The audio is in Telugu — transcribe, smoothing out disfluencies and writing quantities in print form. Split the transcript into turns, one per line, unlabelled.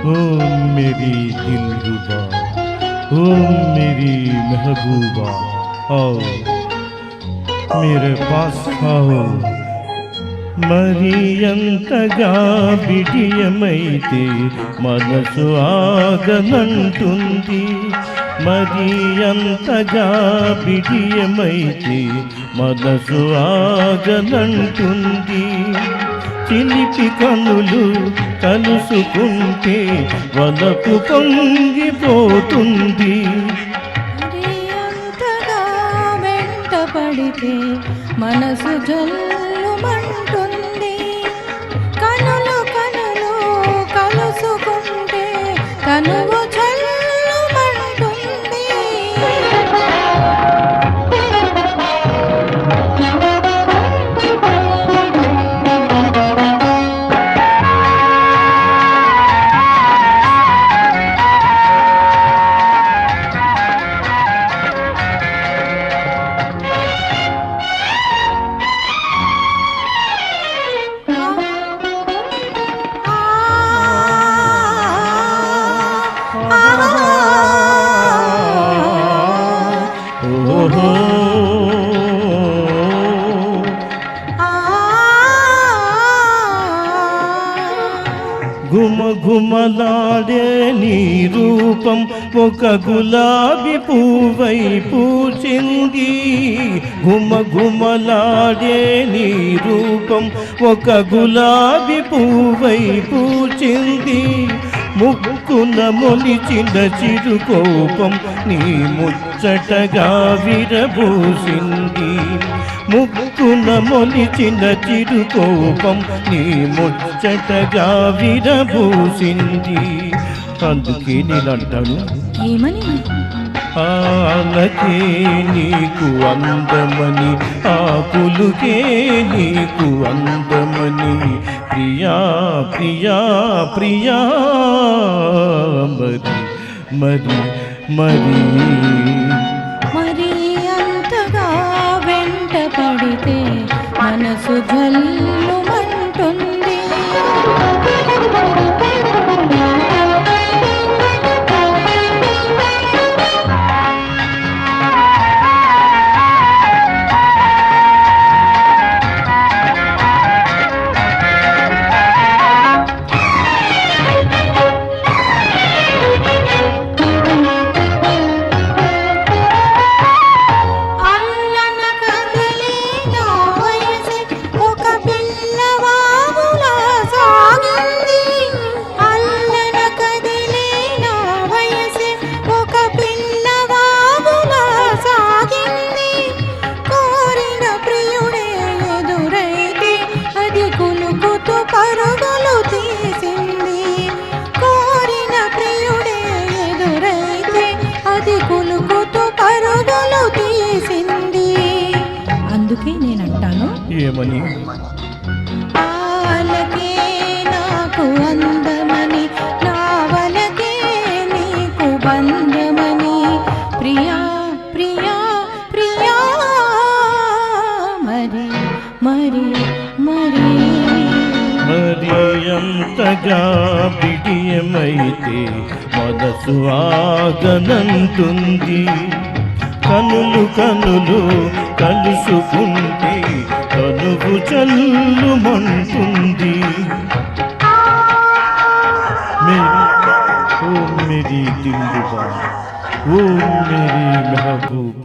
ओ मेरी दिलरुबा, ओ मेरी महबूबा, आओ मेरे पास आओ. మరి అంతగా బిడియమైతే మనసు ఆగనంటుంది. మరి అంతగా బిడియమైతే మనసు ఆగనంటుంది. చిలిపి కనులు కలుసుకుంటే వలపు పొంగిపోతుంది.
పడితే మనసు జల్లుమంటుంది. కనులు కనులు కలుసుకుంటే కనువు జల్లుమంటుంది.
ఘుమఘుమలాడే నీ రూపం ఒక గులాబీ పువ్వై పూచింది. ఘుమఘుమలాడే నీ రూపం ఒక గులాబీ పువ్వై పూచింది. ముక్కున మొలిచిన చిరుకోపం నీ ముచ్చటగా విరబూసింది. ముక్కున మొలిచిన చిరుకోపం నీ ముచ్చటగా విరబూసింది. అందుకే నేనంటాను,
ఏమని?
ఆలకే నీకు అందమని, ఆకులుకే నీకు అందమని, ప్రియా ప్రియా ప్రియా. మరి మరి మరి
మరి అంతగా వెంట పడితే మనసు జల్లుమంటుంది. పరుగులు తీసింది. కోరిన ప్రియుడే ఎదురైతే అది కులుకుతూ పరుగులు తీసింది. అందుకే నేనంటాను,
ఏమని?
ఆలకే నాకు అందమని, నావలకే నీకు బంధమని, ప్రియా ప్రియా ప్రియా. మరి మరి మరి
మరి అంతగా బిడియమైతే మనసు ఆగనంటుంది. కనులు కనులు కలుసుకుంటే కనువు చల్లుమంటుంది. ఓ మేరీ దిల్రుబా, ఓ మేరీ మెహబూబ్.